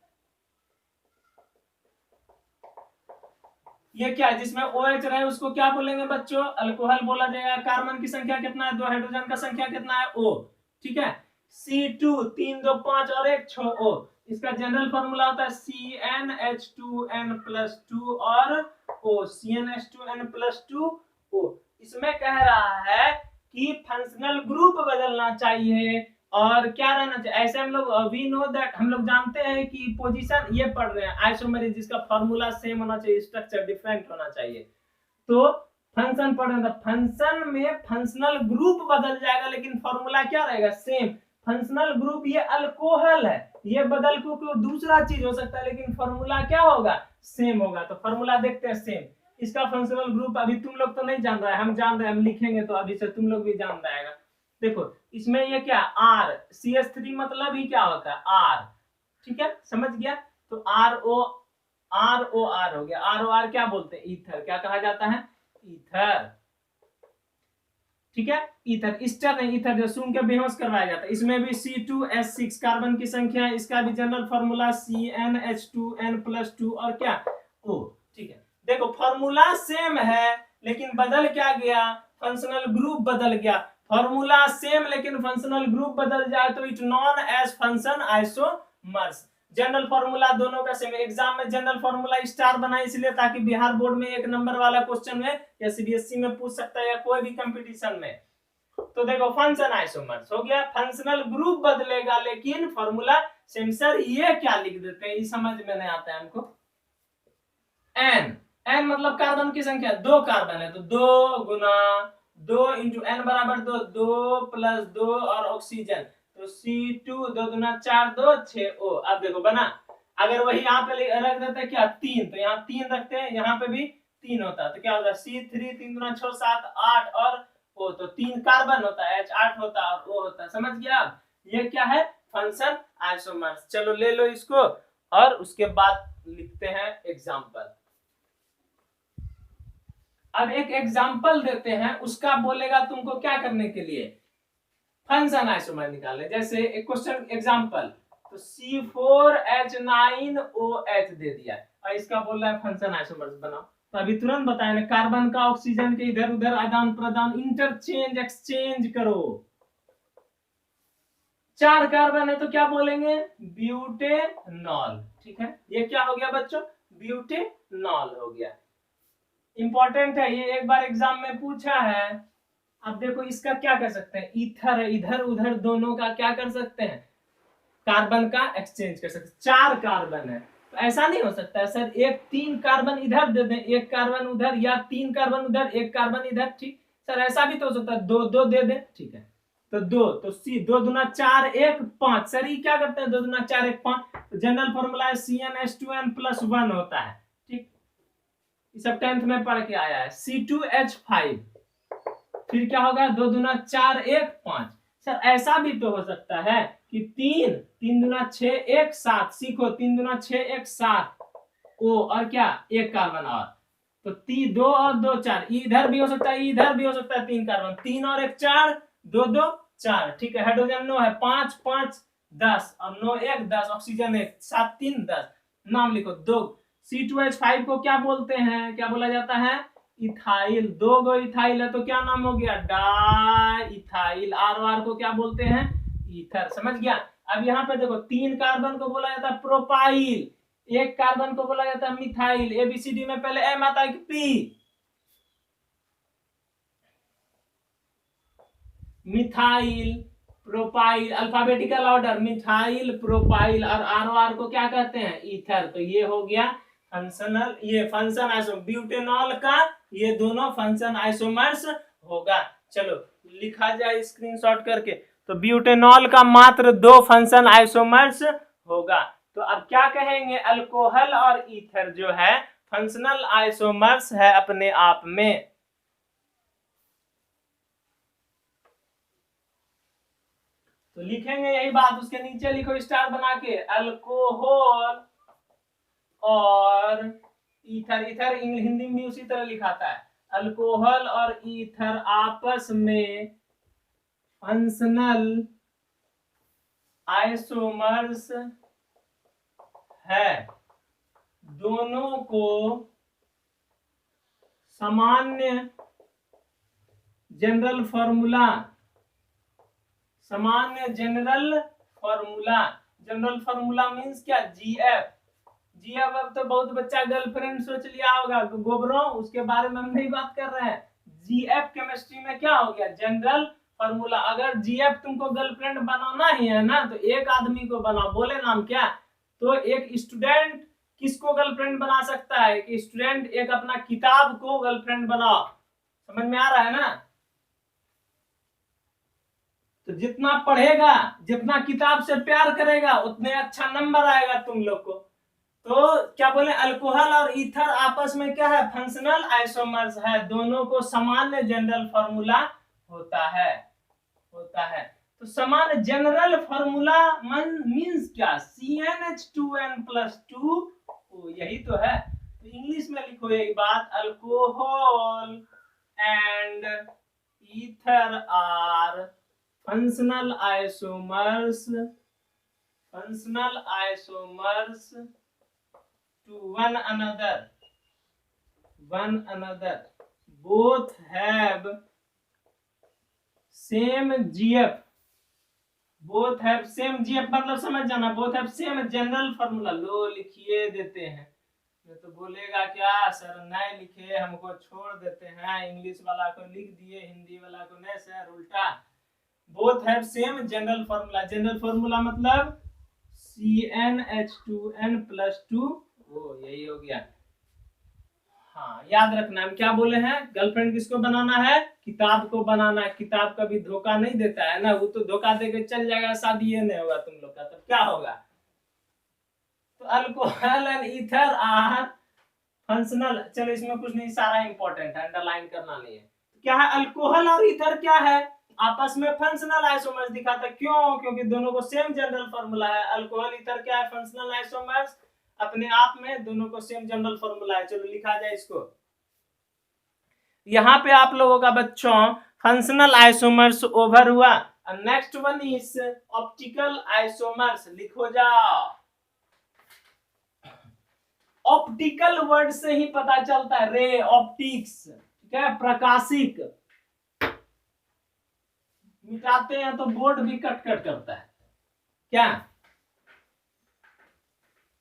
ये क्या है, जिसमें OH रहे उसको क्या बोलेंगे बच्चों, अल्कोहल बोला जाएगा। कार्बन की संख्या कितना है, 2, हाइड्रोजन का संख्या कितना है, O, ठीक है। C2 3 2 5 और 1 6 O, इसका जनरल फॉर्मूला होता है CnH2n+2 और O, CnH2n+2O। इसमें कह रहा है कि फंक्शनल ग्रुप बदलना चाहिए और क्या रहना चाहिए, ऐसे हम लोग वी नो दैट, हम लोग जानते हैं कि पोजीशन, ये पढ़ रहे हैं आइसोमेरिक, जिसका फॉर्मूला सेम होना चाहिए, स्ट्रक्चर डिफरेंट होना चाहिए। तो फंक्शन पढ़ रहे हैं, फंक्शन में फंक्शनल ग्रुप बदल जाएगा लेकिन फॉर्मूला क्या रहेगा, सेम। फंक्शनल ग्रुप ये अल्कोहल है, ये बदल को दूसरा चीज हो सकता है लेकिन फॉर्मूला क्या होगा, सेम होगा। तो फॉर्मूला देखते हैं सेम। इसका फंक्शनल ग्रुप अभी तुम लोग तो नहीं जान रहा है, हम जान रहे हैं, हम लिखेंगे तो अभी से तुम लोग भी जान जाएगा। देखो इसमें ये क्या, R, CH3 मतलब ही क्या होता है, R, ठीक है, समझ गया। तो ROR हो गया, ROR क्या बोलते हैं, ईथर, क्या कहा जाता है, ईथर, ठीक है। ईथर, ईस्टर नहीं, ईथर जो सूंघ के बेहोश करवाया जाता है। इसमें भी C2H6 कार्बन की संख्या है, इसका भी जनरल फॉर्मूला CnH2n+2 और क्या, O, ठीक है। देखो फॉर्मूला सेम है लेकिन बदल क्या गया, फंक्शनल ग्रुप बदल गया। फॉर्मूला सेम लेकिन फंक्शनल ग्रुप बदल जाए तो it known as functional isomers. General formula दोनों का सेम। एग्जाम में जनरल फॉर्मूला स्टार बना इसलिए ताकि बिहार बोर्ड में 1 नंबर वाला क्वेश्चन में या CBSE में पूछ सकता है या कोई भी कंपटीशन में। तो देखो फंक्शन आइसोमर्स हो गया, फंक्शनल ग्रुप बदलेगा लेकिन फॉर्मूला सेम। सर ये क्या लिख देते हैं, ये समझ में नहीं आता है हमको। n मतलब कार्बन की संख्या, 2 कार्बन है तो 2 गुना 2 इंटू n बराबर 2, 2 + 2 और ऑक्सीजन, तो C2 2 दूना 4 2 6 O। अब देखो बना, अगर वही यहाँ पे रख देते हैं क्या, 3, तो यहाँ 3 रखते हैं, यहाँ पे भी 3 होता तो क्या होता, C3 3 दूना 6 7 8 और O, तो 3 कार्बन होता है, H 8 होता और O होता, समझ गया। ये क्या है, फंक्शन आइसोमर्स। चलो ले लो इसको और उसके बाद लिखते हैं एग्जाम्पल। अब एक एग्जाम्पल देते हैं, उसका बोलेगा तुमको क्या करने के लिए, फंक्शन आइसोमर निकालने। जैसे एक क्वेश्चन एग्जाम्पल, तो C4H9OH दे दिया और इसका बोल रहा है फंक्शन आइसोमर्स बनाओ। तो अभी तुरंत बताया ना, कार्बन का ऑक्सीजन के इधर उधर आदान प्रदान, इंटरचेंज, एक्सचेंज करो। 4 कार्बन है तो क्या बोलेंगे, ब्यूटेनॉल। ठीक है, ये क्या हो गया बच्चों, ब्यूटेनॉल हो गया। इंपॉर्टेंट है ये, एक बार एग्जाम में पूछा है। अब देखो इसका क्या कर सकते हैं, ईथर है, इधर उधर दोनों का क्या कर सकते हैं, कार्बन का एक्सचेंज कर सकते हैं। 4 कार्बन है तो ऐसा नहीं हो सकता है सर, एक 3 कार्बन इधर दे दें, 1 कार्बन उधर, या 3 कार्बन उधर, 1 कार्बन इधर। ठीक सर, ऐसा भी तो हो सकता है, 2 दे दें। ठीक है, तो 2, तो सी 2 दूना 4 1 5। सर ये क्या करते हैं, 2 दूना 4 1 5। तो जनरल फॉर्मूला है CnH2n+1 होता है। ठीक, ये सब 10th में पढ़ के आया है। C2H5, फिर क्या होगा, 2 दूना 4 1 5। सर ऐसा भी तो हो सकता है कि 3 दूना 6 1 7। सीखो, 3 दूना 6 1 7 ओ, और क्या, 1 कार्बन और, तो 2 और 2 4। इधर भी हो सकता है, इधर भी हो सकता है, 3 कार्बन, 3 और 1 4, 2 2 4। ठीक है, हाइड्रोजन 9 है, 5 5 10 और 9 1 10, ऑक्सीजन 1 7 3 10। नाम लिखो 2। C2H5 को क्या बोलते हैं, क्या बोला जाता है, इथाइल। 2 गो इथाइल है तो क्या नाम हो गया, डाइथाइल। आर को क्या बोलते हैं, ईथर। समझ गया। अब यहाँ पे देखो, 3 कार्बन को बोला जाता है प्रोपाइल, 1 कार्बन को बोला जाता है मिथाइल। एबीसीडी में पहले एम आता है कि P, methyl, propyl, alphabetical order, methyl, propyl, और आर को क्या कहते हैं, ईथर। तो ये हो गया फंक्शनल, ये फंक्शन आइसोमर, ब्यूटेनॉल का ये दोनों फंक्शन आइसोमर्स होगा। चलो लिखा जाए स्क्रीनशॉट करके। तो ब्यूटेनॉल का मात्र 2 फंक्शन आइसोमर्स होगा। तो अब क्या कहेंगे, अल्कोहल और ईथर जो है फंक्शनल आइसोमर्स है अपने आप में। तो लिखेंगे यही बात, उसके नीचे लिखो स्टार बना के, अल्कोहल और ईथर। ईथर हिंदी में उसी तरह लिखाता है, अल्कोहल और ईथर आपस में फंक्शनल आइसोमर्स है। दोनों को सामान्य जनरल फॉर्मूला, सामान्य general formula, general formula means क्या, जीएफ। जीएफ अब तो बहुत बच्चा गर्लफ्रेंड सोच लिया होगा, गोबरों उसके बारे में हम नहीं बात कर रहे हैं। जीएफ केमिस्ट्री में क्या हो गया, जनरल फॉर्मूला। अगर जीएफ तुमको गर्लफ्रेंड बनाना ही है ना, तो एक आदमी को बनाओ। बोले नाम क्या, तो एक स्टूडेंट किसको गर्लफ्रेंड बना सकता है, कि स्टूडेंट एक अपना किताब को गर्लफ्रेंड बनाओ। समझ में आ रहा है ना। तो जितना पढ़ेगा, जितना किताब से प्यार करेगा, उतने अच्छा नंबर आएगा तुम लोग को। तो क्या बोले, अल्कोहल और ईथर आपस में क्या है, फंक्शनल आइसोमर्स है। दोनों को सामान्य जनरल फॉर्मूला होता है, होता है। तो सामान्य जनरल फॉर्मूला मींस क्या, CnH2n+2। यही तो है। तो इंग्लिश में लिखो यही बात, alcohol and ether are functional isomers, functional isomers to one another, both have same GF, both have same GF मतलब समझ जाना, both have same general formula। लो लिखिए देते हैं, ये तो बोलेगा क्या सर नहीं लिखे, हमको छोड़ देते हैं, इंग्लिश वाला को लिख दिए, हिंदी वाला को नहीं सर, उल्टा। Both have same general formula, general formula मतलब CnH2n+2। वो यही हो गया। हाँ याद रखना, हम क्या बोले हैं, गर्लफ्रेंड किसको बनाना है, किताब को बनाना है। किताब कभी धोखा नहीं देता है ना, वो तो धोखा देके चल जाएगा, शादी ये नहीं होगा तुम लोग का, तब क्या होगा। तो alcohol and ether are functional, चलो इसमें कुछ नहीं, सारा इंपॉर्टेंट है, अंडरलाइन करना नहीं है। क्या है, अल्कोहल और ईथर क्या है, आपस में फंक्शनल आइसोमर्स दिखाता है। क्यों, क्योंकि दोनों को सेम जनरल फॉर्मूला है। अल्कोहल ईथर क्या है, फंक्शनल आइसोमर्स अपने आप में, दोनों को सेम जनरल फॉर्मूला है। चलो लिखा जाए इसको। यहाँ पे आप लोगों का बच्चों फंक्शनल आइसोमर्स ओवर हुआ। Next one is optical isomers, लिखो जाओ। ऑप्टिकल वर्ड से ही पता चलता है, रे, ऑप्टिक्स, ठीक है, प्रकाशिक। मिटाते हैं तो बोर्ड भी कट कट करता है क्या।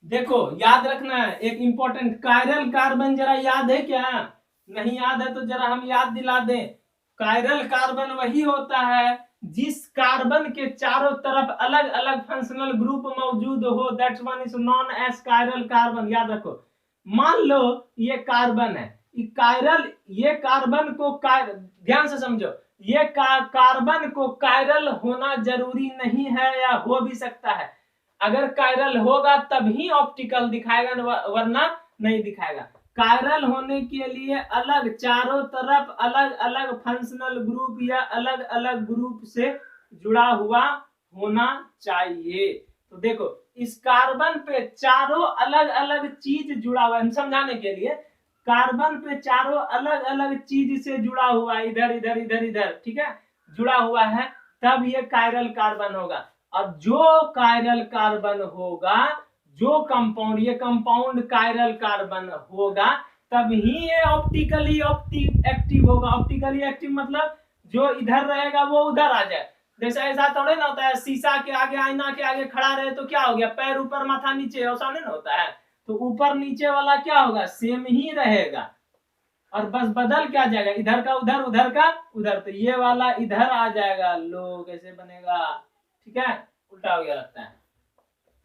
देखो याद रखना है एक इंपॉर्टेंट, कायरल कार्बन जरा याद है क्या, नहीं याद है तो जरा हम याद दिला दें। कायरल कार्बन वही होता है जिस कार्बन के चारों तरफ अलग अलग फंक्शनल ग्रुप मौजूद हो, that's one is known as chiral carbon. याद रखो, मान लो ये कार्बन है, ये कार्बन को ध्यान से समझो, ये कार्बन को कायरल होना जरूरी नहीं है या हो भी सकता है। अगर कायरल होगा तभी ऑप्टिकल दिखाएगा, वरना नहीं दिखाएगा। कायरल होने के लिए अलग चारों तरफ अलग अलग फंक्शनल ग्रुप या अलग अलग ग्रुप से जुड़ा हुआ होना चाहिए। तो देखो इस कार्बन पे चारों अलग अलग चीज जुड़ा हुआ है, समझाने के लिए कार्बन पे चारों अलग अलग चीज से जुड़ा हुआ है, इधर इधर इधर इधर, ठीक है, जुड़ा हुआ है, तब ये कायरल कार्बन होगा। और जो कायरल कार्बन होगा, जो कंपाउंड, ये कंपाउंड कायरल कार्बन होगा, तभी ये ऑप्टिकली एक्टिव होगा। ऑप्टिकली एक्टिव मतलब जो इधर रहेगा वो उधर आ जाए। जैसे ऐसा थोड़े ना होता है शीशा के आगे, आईना के आगे खड़ा रहे तो क्या हो गया, पैर ऊपर माथा नीचे, ऐसा नहीं ना होता है। तो ऊपर नीचे वाला क्या होगा, सेम ही रहेगा, और बस बदल क्या जाएगा, इधर का उधर, उधर का उधर। तो ये वाला इधर आ जाएगा, लो कैसे बनेगा, ठीक है, उल्टा हो गया लगता है,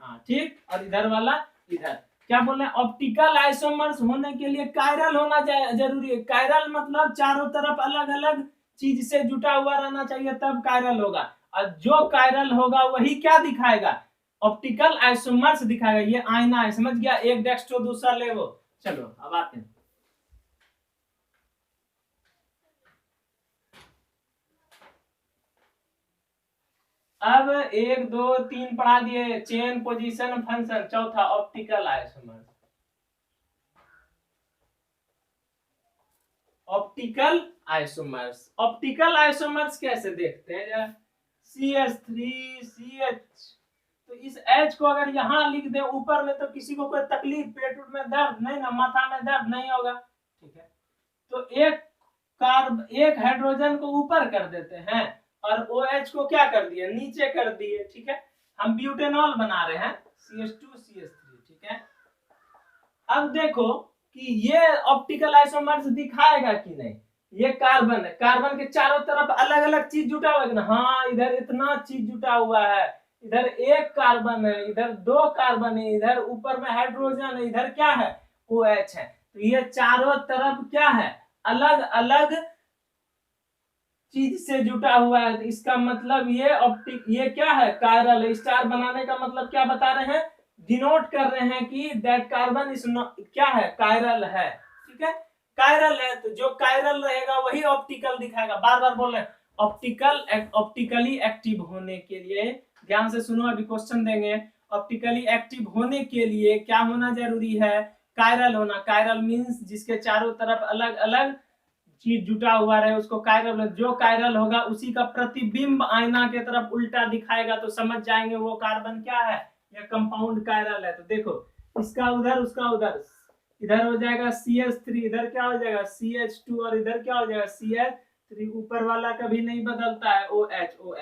हाँ ठीक, और इधर वाला इधर। क्या बोल रहे हैं, ऑप्टिकल आइसोमर्स होने के लिए कायरल होना जरूरी है। कायरल मतलब चारों तरफ अलग अलग चीज से जुटा हुआ रहना चाहिए, तब कायरल होगा। और जो कायरल होगा वही क्या दिखाएगा, ऑप्टिकल आइसोमर्स दिखाएगा। ये आईना है, समझ गया, एक डेस्कटॉप दूसरा ले वो। चलो अब आते हैं, अब 1 2 3 पढ़ा दिए, चेन, पोजीशन, फंक्शन। चौथा optical isomers. Optical isomers, optical isomers कैसे देखते हैं, CH3CH। तो इस H को अगर यहाँ लिख दे ऊपर में तो किसी को कोई तकलीफ, पेट में दर्द नहीं ना, माथा में दर्द नहीं होगा, ठीक है। तो एक हाइड्रोजन को ऊपर कर देते हैं और OH को क्या कर दिए, नीचे कर दिए, ठीक है। हम ब्यूटेनॉल बना रहे हैं, CH2CH3, ठीक है। अब देखो कि ये ऑप्टिकल आइसोमर्स दिखाएगा कि नहीं। ये कार्बन है, कार्बन के चारों तरफ अलग अलग चीज जुटा हुआ है ना, हाँ इधर इतना चीज जुटा हुआ है, इधर एक कार्बन है, इधर 2 कार्बन है, इधर ऊपर में हाइड्रोजन है, इधर क्या है, OH है। तो ये चारों तरफ क्या है, अलग अलग चीज से जुटा हुआ है। इसका मतलब ये क्या है, कायरल है। स्टार बनाने का मतलब क्या बता रहे हैं, डिनोट कर रहे हैं कि दैट कार्बन इज क्या है, कायरल है, ठीक है। कायरल है तो जो कायरल रहेगा वही ऑप्टिकल दिखाएगा। बार बार बोल रहे हैं, ऑप्टिकली एक्टिव होने के लिए, ध्यान से सुनो अभी क्वेश्चन देंगे। ऑप्टिकली एक्टिव होने के लिए क्या होना जरूरी है, कायरल होना। कायरल मींस जिसके चारों तरफ अलग अलग चीज जुटा हुआ रहे उसको कायरल। जो कायरल होगा उसी का प्रतिबिंब आईना के तरफ उल्टा दिखाएगा, तो समझ जाएंगे वो कार्बन क्या है, या कंपाउंड कायरल है। तो देखो इसका उधर उसका उधर, इधर हो जाएगा CH3, इधर क्या हो जाएगा CH2, और इधर क्या हो जाएगा CH3। ऊपर वाला कभी नहीं बदलता है, OH। तो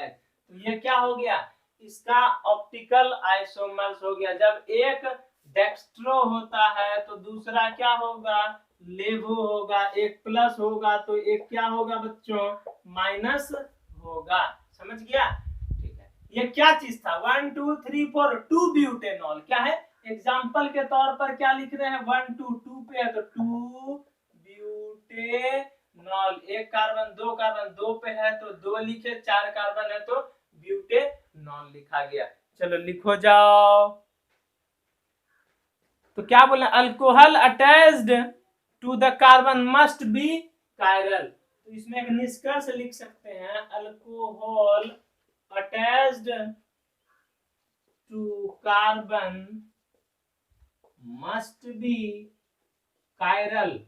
ये क्या हो गया, इसका ऑप्टिकल आइसोमर्स हो गया। जब एक डेक्स्ट्रो होता है तो दूसरा क्या होगा, लेवो होगा। एक प्लस होगा तो एक क्या होगा बच्चों, माइनस होगा। समझ गया, ठीक है। ये क्या चीज था, 1 2 3 4 2 ब्यूटेनॉल क्या है, एग्जाम्पल के तौर पर क्या लिख रहे हैं, 1 2 2 पे है तो 2 ब्यूटेनॉल। एक कार्बन 2 कार्बन 2 पे है तो 2 लिखे, 4 कार्बन है तो ब्यूटेनॉल लिखा गया। चलो लिखो जाओ। तो क्या बोले, alcohol attached to the carbon must be chiral. तो इसमें एक निष्कर्ष लिख सकते हैं, alcohol attached to carbon must be chiral.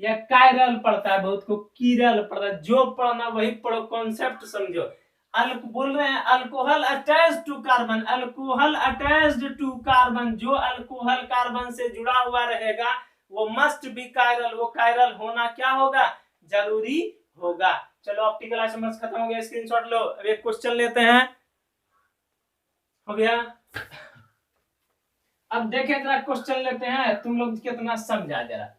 या कायरल पढ़ता है बहुत को, कीरल पढ़ता है, जो पढ़ना वही पढ़ो, कॉन्सेप्ट समझो। बोल रहे हैं alcohol attached to carbon, alcohol attached to carbon, जो अल्कोहल कार्बन से जुड़ा हुआ रहेगा वो मस्ट बी कायरल, वो कायरल होना क्या होगा, जरूरी होगा। चलो ऑप्टिकल आइसोमर्स खत्म हो गया, स्क्रीनशॉट लो। अब एक क्वेश्चन लेते हैं, हो गया। अब देखें जरा क्वेश्चन लेते हैं, तुम लोग कितना समझा जरा।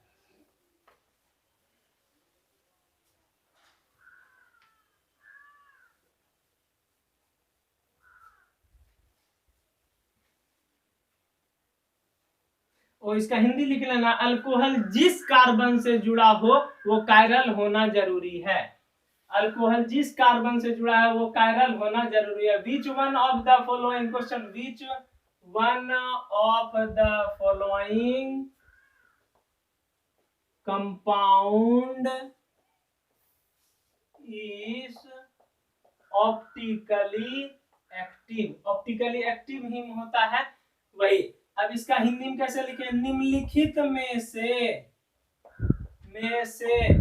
और इसका हिंदी लिख लेना, अल्कोहल जिस कार्बन से जुड़ा हो वो कायरल होना जरूरी है। अल्कोहल जिस कार्बन से जुड़ा है वो कायरल होना जरूरी है। Which one of the following, question, which one of the following compound is optically active, optically active ही होता है वही। अब इसका हिंदी में कैसे लिखे, निम्नलिखित में से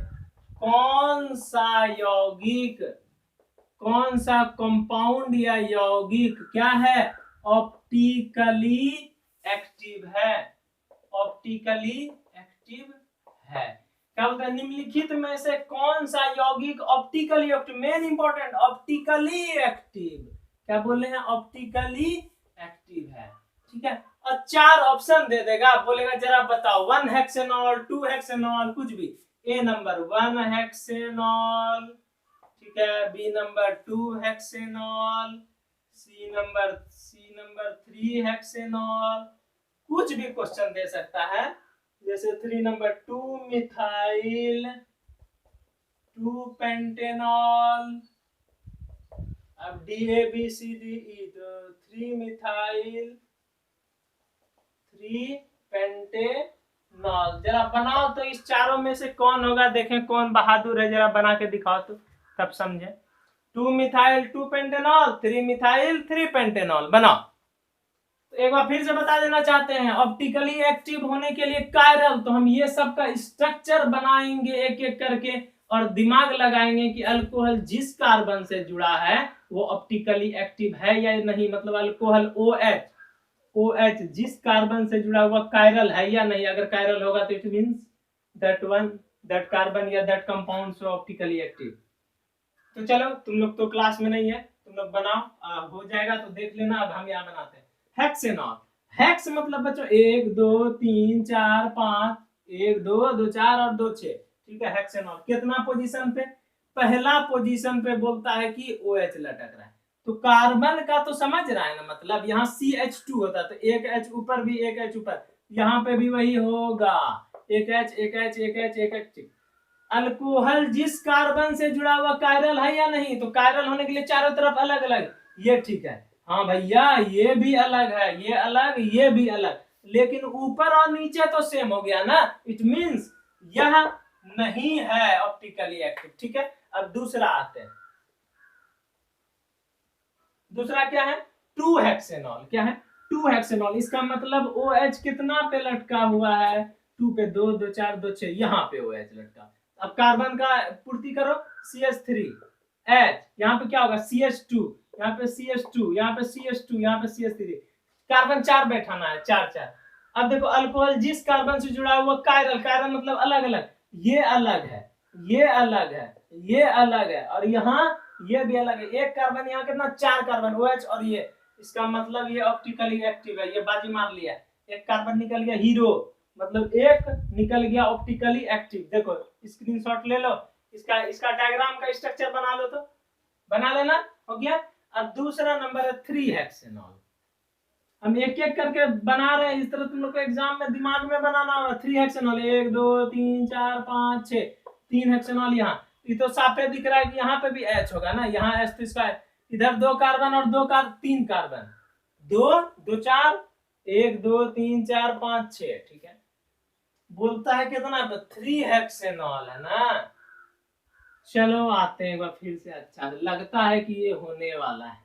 कौन सा यौगिक, कौन सा कंपाउंड या यौगिक क्या है, ऑप्टिकली एक्टिव है, ऑप्टिकली एक्टिव है। क्या बोलते हैं, निम्नलिखित में से कौन सा यौगिक optically active, main important, optically active, क्या बोले हैं, ऑप्टिकली एक्टिव है। ठीक है, और 4 ऑप्शन दे देगा, बोलेगा जरा बताओ, 1 हेक्सेनॉल, 2 हेक्सेनॉल, कुछ भी। ए नंबर 1 हेक्सेनॉल, ठीक है, B number 2 hexanol, C number 3 hexanol, कुछ भी क्वेश्चन दे सकता है। जैसे 3 नंबर 2 मिथाइल 2 पेंटेनॉल, अब D A B C D E, तो 3 मिथाइल 3 पेंटेनॉल। जरा बनाओ तो इस चारों में से कौन होगा, देखें कौन बहादुर है, जरा बना के दिखाओ तो तब समझे। 2 मिथाइल 2 पेंटेनॉल, 3 मिथाइल 3 पेंटेनॉल, बनाओ। तो एक बार फिर से बता देना चाहते हैं, ऑप्टिकली एक्टिव होने के लिए कायरल, तो हम ये सब का स्ट्रक्चर बनाएंगे एक एक करके और दिमाग लगाएंगे कि अल्कोहल जिस कार्बन से जुड़ा है वो ऑप्टिकली एक्टिव है या नहीं, मतलब अल्कोहल OH जिस कार्बन से जुड़ा हुआ कायरल है या नहीं। अगर कायरल होगा तो इट मींस दैट कार्बन या that compound so optically active. तो चलो, तुम लोग तो क्लास में नहीं है, तुम लोग बनाओ, हो जाएगा तो देख लेना। अब हम यहाँ बनाते हैं हेक्सेनॉल। हेक्स मतलब बच्चों 1 2 3 4 5, 1 2 2 4 और 2 6, ठीक है। हेक्सेनॉल कितना पोजीशन पे, पहला पोजीशन पे बोलता है कि OH लटक रहा है, तो कार्बन का तो समझ रहा है ना, मतलब यहाँ CH2 होता तो एक H ऊपर भी एक H ऊपर, यहाँ पे भी वही होगा, एक H एक H एक H एक H। अल्कोहल जिस कार्बन से जुड़ा हुआ कायरल है या नहीं, तो कायरल होने के लिए चारों तरफ अलग अलग, ये ठीक है, हाँ भैया ये भी अलग है, ये अलग, ये भी अलग, लेकिन ऊपर और नीचे तो सेम हो गया ना, इट मींस यह नहीं है ऑप्टिकली एक्टिव। ठीक है, अब दूसरा आते हैं, दूसरा क्या है, 2 हेक्सेनॉल। क्या है, 2 हेक्सेनॉल, इसका मतलब OH कितना पे लटका हुआ है, 2 पे, 2 2 4 2 6, यहाँ पे OH लटका। अब कार्बन का पूर्ति करो, CH3H, यहाँ पे क्या होगा, CH2, यहाँ पे CH2, यहाँ पे CH2, यहाँ पे CH3, कार्बन 4 बैठाना है, 4 4। अब देखो अल्कोहल जिस कार्बन से जुड़ा हुआ कायरल, कायरल मतलब अलग अलग, ये अलग है, ये अलग है, ये अलग है, और यहाँ ये भी अलग है। एक कार्बन, यहाँ कितना, 4 कार्बन OH, और ये, इसका मतलब ये ऑप्टिकली एक्टिव है, ये बाजी मार लिया। एक कार्बन निकल गया हीरो, मतलब एक निकल गया ऑप्टिकली एक्टिव। देखो स्क्रीनशॉट ले लो, इसका डायग्राम का स्ट्रक्चर बना लो, तो बना लेना, हो गया। अब दूसरा नंबर है 3 हेक्सेनॉल। हम एक एक करके बना रहे हैं, इस तरह तुम लोग को एग्जाम में दिमाग में बनाना होगा। 3 हेक्सेनॉल, 1 2 3 4 5 6, 3 हेक्सेनॉल। यहाँ ये तो साफे दिख रहा है कि यहाँ पे भी H होगा ना, यहाँ H, तो इसका इधर 2 कार्बन और 3 कार्बन, 2 2 4, 1 2 3 4 5 6, ठीक है। बोलता है कितना, तो 3 हेक्सेनॉल है ना। चलो आते हैं एक बार फिर से, अच्छा लगता है कि ये होने वाला है।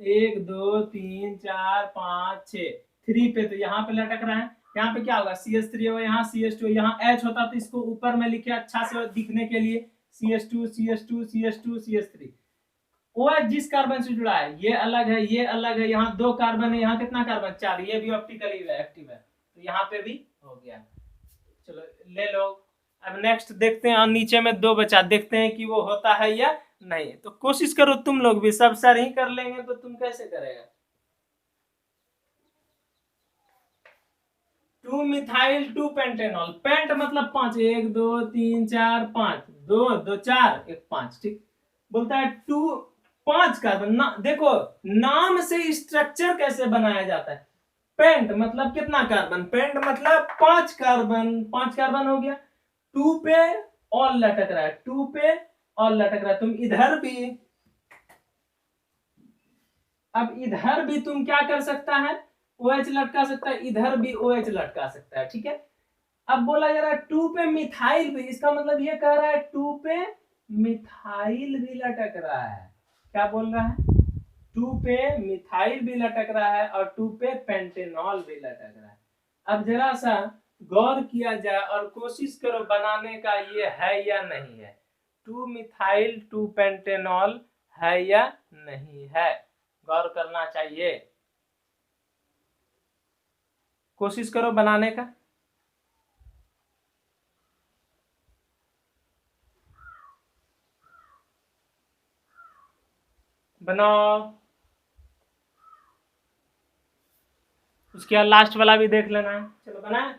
1 2 3 4 5 6, 3 पे, तो यहाँ पे लटक रहा है, यहाँ पे क्या होगा, CH3 होगा, यहाँ CH2, यहाँ H होता तो इसको ऊपर में लिखे अच्छा से दिखने के लिए, CH2 CH2 CH2 CH3, OH जिस कार्बन से जुड़ा है, ये अलग है, ये अलग है, यहाँ 2 कार्बन है, यहाँ कितना कार्बन 4, ये भी ऑप्टिकली एक्टिव है, तो यहाँ पे भी हो गया। चलो ले लो। अब नेक्स्ट देखते हैं, और नीचे में 2 बचा, देखते हैं कि वो होता है या नहीं। तो कोशिश करो तुम लोग भी, सब सर ही कर लेंगे तो तुम कैसे करेगा। 2 मिथाइल 2 पेंटेनॉल, पेंट मतलब 5, 1 2 3 4 5, 2 2 4 1 5, ठीक। बोलता है 2 5 कार्बन ना, देखो नाम से स्ट्रक्चर कैसे बनाया जाता है। पेंट मतलब कितना कार्बन, पेंट मतलब 5 कार्बन, 5 कार्बन हो गया। 2 पे ऑल लटक रहा है, 2 पे ऑल लटक रहा है। तुम इधर भी, अब इधर भी तुम क्या कर सकता है, OH लटका सकता है, इधर भी OH लटका सकता है, ठीक है। अब बोला जा रहा है 2 पे मिथाइल भी, इसका मतलब ये कह रहा है 2 पे मिथाइल भी लटक रहा है। क्या बोल रहा है, 2 पे मिथाइल भी लटक रहा है और 2 पे पेंटेनॉल भी लटक रहा है। अब जरा सा गौर किया जाए और कोशिश करो बनाने का, ये है या नहीं है। 2 मिथाइल 2 पेंटेनॉल है या नहीं है, गौर करना चाहिए, कोशिश करो बनाने का। बनाओ, उसके बाद लास्ट वाला भी देख लेना है। चलो बनाए।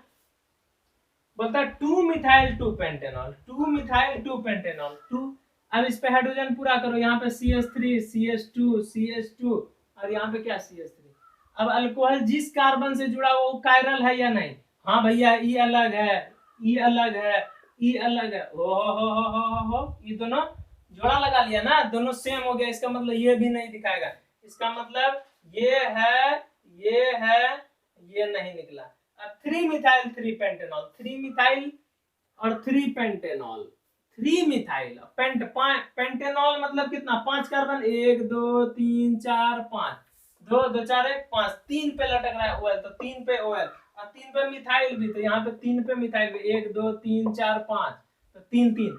बोलता है 2 मिथाइल 2 पेंटेनॉल, 2 मिथाइल 2 पेंटेनॉल 2। अब इस पे हाइड्रोजन पूरा करो, यहाँ पे CH3 CH2 CH2 और यहाँ पे क्या CH3। अब अल्कोहल जिस कार्बन से जुड़ा वो कायरल है या नहीं। हाँ भैया, ई अलग है, ई अलग है, ई अलग है, हो ये दोनों जोड़ा लगा लिया ना, दोनों सेम हो गया, इसका मतलब ये भी नहीं दिखाएगा, इसका मतलब ये है, ये है, ये नहीं निकला। अब 3 मिथाइल 3 पेंटेनॉल, 3 मिथाइल और 3 पेंटेनॉल, 3 मिथाइल पेंटेनॉल मतलब कितना, 5 कार्बन, 1 2 3 4 5, 2 2 4 1 5, 3 पे लटक रहा है OL, तो 3 पे OL और 3 पे मिथाइल भी, तो यहाँ पे 3 पे मिथाइल भी, 1 2 3 4 5, तो 3 3।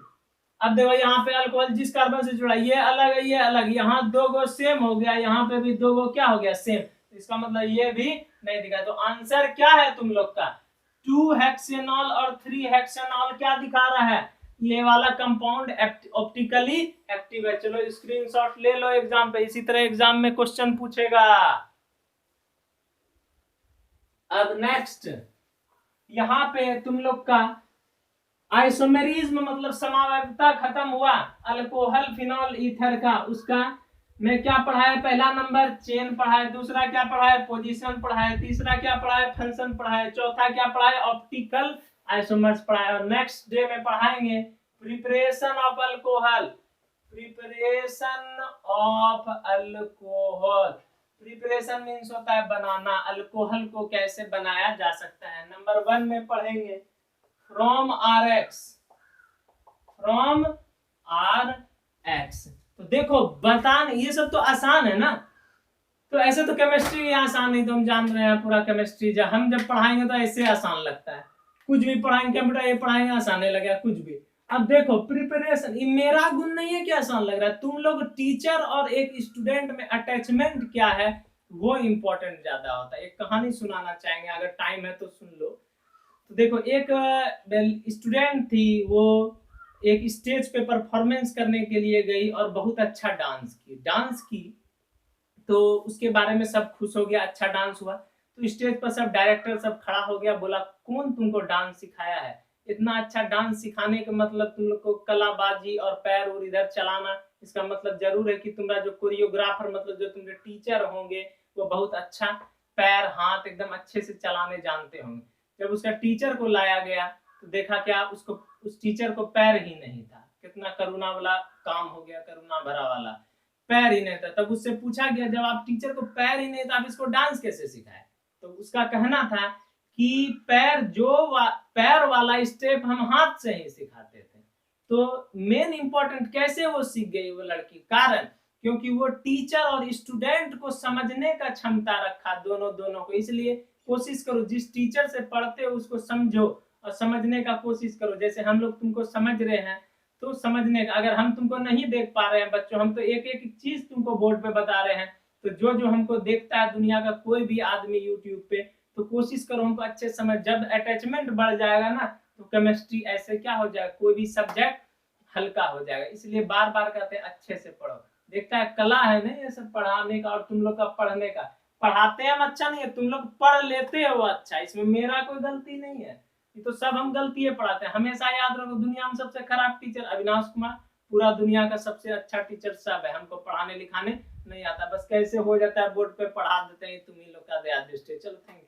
अब देखो यहाँ पे अल्कोहल जिस कार्बन से जुड़ा, ये अलग है, ये अलग, यहाँ 2 गो सेम हो गया, यहाँ पे भी 2 गो क्या हो गया सेम, इसका मतलब ये भी नहीं दिखा। तो आंसर क्या है तुम लोग का, 2 हेक्सेनॉल और 3 हेक्सेनॉल क्या दिखा रहा है, ये वाला कंपाउंड ऑप्टिकली एक्टिव है। चलो स्क्रीनशॉट ले लो एग्जाम पे, इसी तरह एग्जाम में क्वेश्चन पूछेगा। अब नेक्स्ट यहाँ पे तुम लोग का आइसोमेरिज्म मतलब समावयवता खत्म हुआ, अल्कोहल फिनॉल ईथर का, उसका में क्या पढ़ा है, पहला नंबर चेन पढ़ा है, दूसरा क्या पढ़ा है, पोजीशन पढ़ा है, तीसरा क्या पढ़ा है, फंक्शन पढ़ा है, चौथा क्या पढ़ा है, ऑप्टिकल आइसोमर्स पढ़ा है। और नेक्स्ट डे में पढ़ाएंगे preparation of alcohol, preparation of alcohol. Preparation means होता है बनाना, अल्कोहल को कैसे बनाया जा सकता है। नंबर 1 में पढ़ेंगे फ्रॉम RX, फ्रॉम RX। तो देखो बतान, ये सब तो आसान है ना, तो ऐसे तो केमिस्ट्री आसान नहीं, तो हम जान रहे हैं पूरा केमिस्ट्री, जब हम जब पढ़ाएंगे तो ऐसे आसान लगता है, कुछ भी पढ़ाएंगे कंप्यूटर ये पढ़ाएंगे आसान नहीं लगेगा कुछ भी। अब देखो प्रिपरेशन, ये मेरा गुण नहीं है कि आसान लग रहा है, तुम लोग टीचर और एक स्टूडेंट में अटैचमेंट क्या है वो इम्पोर्टेंट ज्यादा होता है। एक कहानी सुनाना चाहेंगे, अगर टाइम है तो सुन लो। तो देखो एक स्टूडेंट थी, वो एक स्टेज पे परफॉर्मेंस करने के लिए गई और बहुत अच्छा डांस की, तो उसके बारे में सब खुश हो गया, अच्छा डांस हुआ। तो स्टेज पर सब डायरेक्टर सब खड़ा हो गया, बोला कौन तुमको डांस सिखाया है, इतना अच्छा डांस सिखाने का मतलब तुम लोग को कलाबाजी और पैर और इधर चलाना, इसका मतलब जरूर है कि तुम्हारा जो कोरियोग्राफर मतलब जो तुम्हारे टीचर होंगे वो बहुत अच्छा पैर हाथ एकदम अच्छे से चलाने जानते होंगे। जब उसका टीचर को लाया गया तो देखा क्या, उसको उस टीचर को पैर ही नहीं था। कितना करुणा वाला काम हो गया, करुणा भरा वाला, पैर ही नहीं था। तब उससे पूछा गया जब आप टीचर को पैर ही नहीं था, आप इसको डांस कैसे सिखाए। तो उसका कहना था कि पैर वाला स्टेप हम हाथ से ही सिखाते थे। तो मेन इंपॉर्टेंट कैसे वो सीख गई वो लड़की, कारण क्योंकि वो टीचर और स्टूडेंट को समझने का क्षमता रखा, दोनों को। इसलिए कोशिश करो जिस टीचर से पढ़ते हो उसको समझो और समझने का कोशिश करो। जैसे हम लोग तुमको समझ रहे हैं तो समझने का, अगर हम तुमको नहीं देख पा रहे हैं बच्चों, हम तो एक एक चीज तुमको बोर्ड पे बता रहे हैं, तो जो जो हमको देखता है दुनिया का कोई भी आदमी यूट्यूब पे, तो कोशिश करो हमको अच्छे समझ। जब अटैचमेंट बढ़ जाएगा ना तो केमिस्ट्री ऐसे क्या हो जाएगा, कोई भी सब्जेक्ट हल्का हो जाएगा। इसलिए बार बार कहते हैं अच्छे से पढ़ो। देखता है कला है ना ये सब पढ़ाने का और तुम लोग का पढ़ने का। पढ़ाते हैं हम अच्छा नहीं है, तुम लोग पढ़ लेते हो अच्छा, इसमें मेरा कोई गलती नहीं है। ये तो सब हम गलती है पढ़ाते हैं। हमेशा याद रखो दुनिया में सबसे खराब टीचर अविनाश कुमार, पूरा दुनिया का सबसे अच्छा टीचर सब है। हमको पढ़ाने लिखाने नहीं आता, बस कैसे हो जाता है बोर्ड पे पढ़ा देते हैं, तुम ही लोग का दया दृष्टि। चलो थैंक यू।